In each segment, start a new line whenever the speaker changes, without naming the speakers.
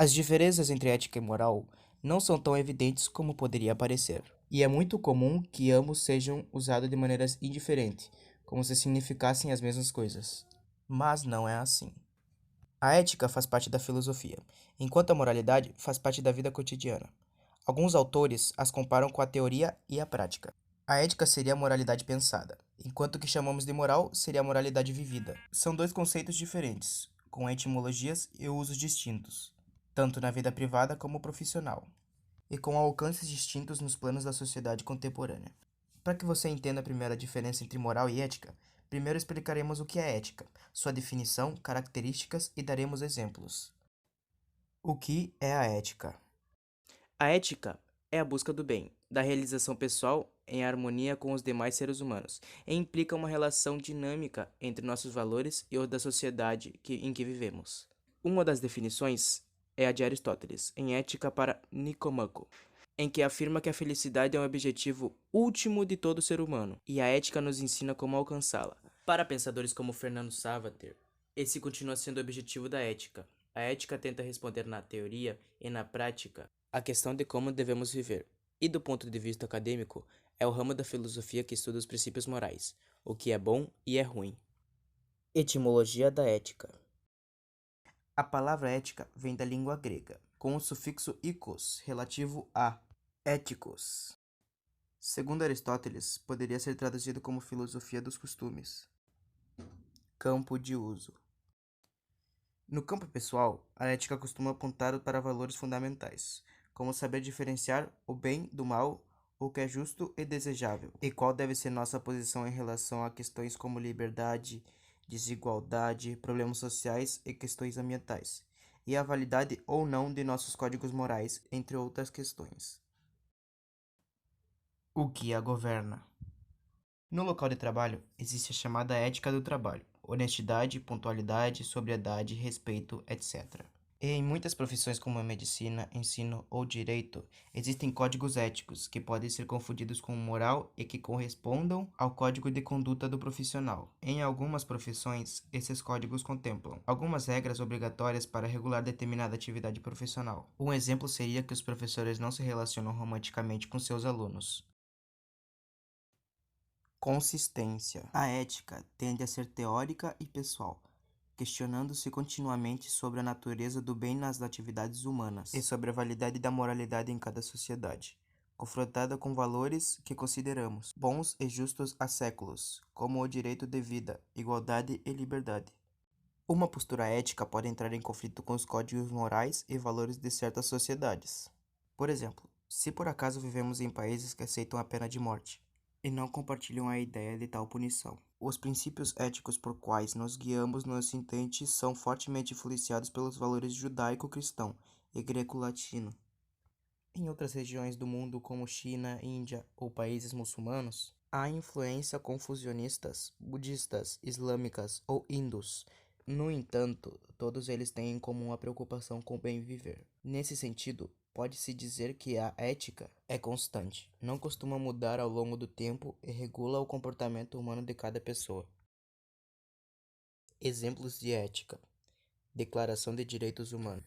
As diferenças entre ética e moral não são tão evidentes como poderia parecer, e é muito comum que ambos sejam usados de maneiras indiferentes, como se significassem as mesmas coisas. Mas não é assim. A ética faz parte da filosofia, enquanto a moralidade faz parte da vida cotidiana. Alguns autores as comparam com a teoria e a prática. A ética seria a moralidade pensada, enquanto o que chamamos de moral seria a moralidade vivida. São dois conceitos diferentes, com etimologias e usos distintos, tanto na vida privada como profissional, e com alcances distintos nos planos da sociedade contemporânea. Para que você entenda primeiro a diferença entre moral e ética, primeiro explicaremos o que é ética, sua definição, características e daremos exemplos. O que é a ética? A ética é a busca do bem, da realização pessoal em harmonia com os demais seres humanos, e implica uma relação dinâmica entre nossos valores e os da sociedade em que vivemos. Uma das definições é a de Aristóteles, em Ética para Nicômaco, em que afirma que a felicidade é um objetivo último de todo ser humano, e a ética nos ensina como alcançá-la. Para pensadores como Fernando Savater, esse continua sendo o objetivo da ética. A ética tenta responder na teoria e na prática a questão de como devemos viver. E do ponto de vista acadêmico, é o ramo da filosofia que estuda os princípios morais, o que é bom e é ruim. Etimologia da ética. A palavra ética vem da língua grega, com o sufixo ikos, relativo a éticos. Segundo Aristóteles, poderia ser traduzido como filosofia dos costumes. Campo de uso. No campo pessoal, a ética costuma apontar para valores fundamentais, como saber diferenciar o bem do mal, o que é justo e desejável, e qual deve ser nossa posição em relação a questões como liberdade, desigualdade, problemas sociais e questões ambientais, e a validade ou não de nossos códigos morais, entre outras questões. O que a governa? No local de trabalho, existe a chamada ética do trabalho: honestidade, pontualidade, sobriedade, respeito, etc. E em muitas profissões como a medicina, ensino ou direito, existem códigos éticos que podem ser confundidos com moral e que correspondam ao código de conduta do profissional. Em algumas profissões, esses códigos contemplam algumas regras obrigatórias para regular determinada atividade profissional. Um exemplo seria que os professores não se relacionam romanticamente com seus alunos. Consistência. A ética tende a ser teórica e pessoal, questionando-se continuamente sobre a natureza do bem nas atividades humanas e sobre a validade da moralidade em cada sociedade, confrontada com valores que consideramos bons e justos há séculos, como o direito de vida, igualdade e liberdade. Uma postura ética pode entrar em conflito com os códigos morais e valores de certas sociedades. Por exemplo, se por acaso vivemos em países que aceitam a pena de morte e não compartilham a ideia de tal punição, os princípios éticos por quais nos guiamos no Ocidente são fortemente influenciados pelos valores judaico-cristão e greco-latino. Em outras regiões do mundo, como China, Índia ou países muçulmanos, há influência confucionistas, budistas, islâmicas ou hindus. No entanto, todos eles têm em comum a preocupação com o bem viver. Nesse sentido, pode-se dizer que a ética é constante, não costuma mudar ao longo do tempo e regula o comportamento humano de cada pessoa. Exemplos de ética. Declaração de Direitos Humanos.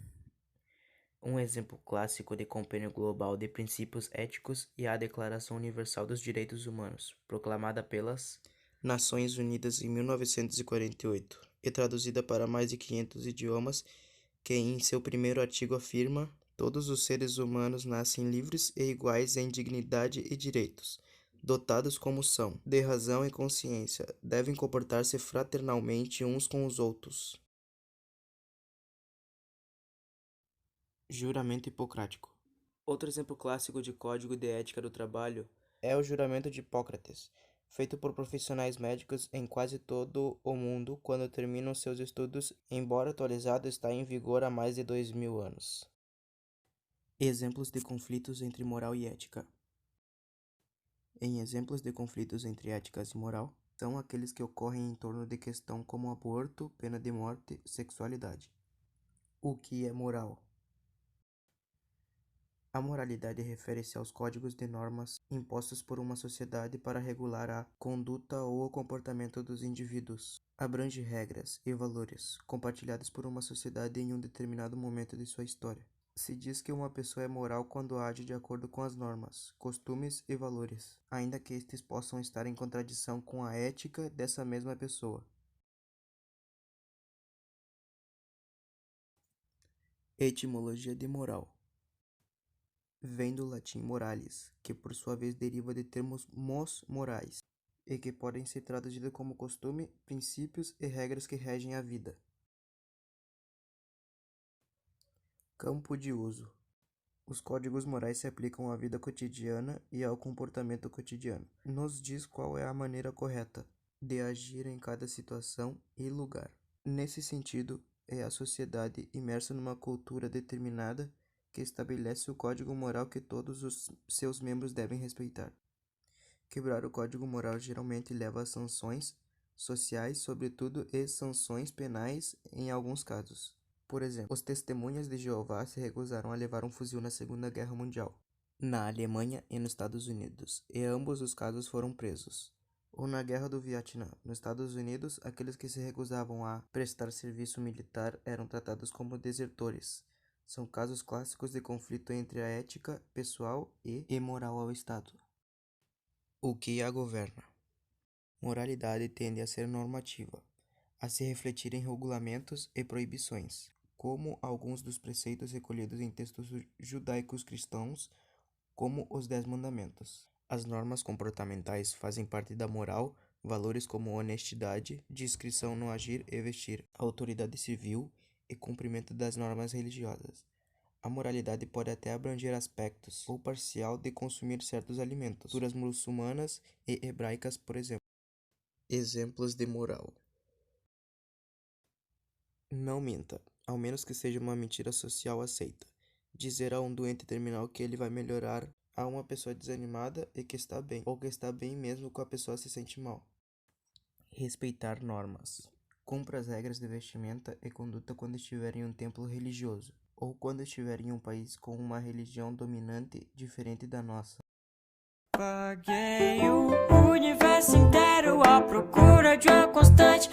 Um exemplo clássico de compêndio global de princípios éticos é a Declaração Universal dos Direitos Humanos, proclamada pelas Nações Unidas em 1948 e traduzida para mais de 500 idiomas, que em seu primeiro artigo afirma: todos os seres humanos nascem livres e iguais em dignidade e direitos, dotados como são, de razão e consciência, devem comportar-se fraternalmente uns com os outros. Juramento hipocrático. Outro exemplo clássico de código de ética do trabalho é o juramento de Hipócrates, feito por profissionais médicos em quase todo o mundo quando terminam seus estudos, embora atualizado, está em vigor há mais de 2000 anos. Exemplos de conflitos entre moral e ética. Em exemplos de conflitos entre éticas e moral, são aqueles que ocorrem em torno de questão como aborto, pena de morte, sexualidade. O que é moral? A moralidade refere-se aos códigos de normas impostos por uma sociedade para regular a conduta ou o comportamento dos indivíduos. Abrange regras e valores compartilhados por uma sociedade em um determinado momento de sua história. Se diz que uma pessoa é moral quando age de acordo com as normas, costumes e valores, ainda que estes possam estar em contradição com a ética dessa mesma pessoa. Etimologia de moral. Vem do latim moralis, que por sua vez deriva de termos mos morais, e que podem ser traduzidos como costume, princípios e regras que regem a vida. Campo de uso. Os códigos morais se aplicam à vida cotidiana e ao comportamento cotidiano. Nos diz qual é a maneira correta de agir em cada situação e lugar. Nesse sentido, é a sociedade imersa numa cultura determinada que estabelece o código moral que todos os seus membros devem respeitar. Quebrar o código moral geralmente leva a sanções sociais, sobretudo, e sanções penais em alguns casos. Por exemplo, os testemunhas de Jeová se recusaram a levar um fuzil na Segunda Guerra Mundial, na Alemanha e nos Estados Unidos, e ambos os casos foram presos. Ou na Guerra do Vietnã, nos Estados Unidos, aqueles que se recusavam a prestar serviço militar eram tratados como desertores. São casos clássicos de conflito entre a ética pessoal e moral ao Estado. O que a governa? Moralidade tende a ser normativa, a se refletir em regulamentos e proibições, como alguns dos preceitos recolhidos em textos judaicos cristãos, como os 10 Mandamentos. As normas comportamentais fazem parte da moral, valores como honestidade, discrição no agir e vestir, autoridade civil e cumprimento das normas religiosas. A moralidade pode até abranger aspectos ou parcial de consumir certos alimentos, culturas muçulmanas e hebraicas, por exemplo. Exemplos de moral. Não minta, ao menos que seja uma mentira social aceita. Dizer a um doente terminal que ele vai melhorar a uma pessoa desanimada e que está bem, ou que está bem mesmo com a pessoa se sente mal. Respeitar normas. Cumpra as regras de vestimenta e conduta quando estiver em um templo religioso, ou quando estiver em um país com uma religião dominante diferente da nossa.
Paguei o universo inteiro à procura de uma constante.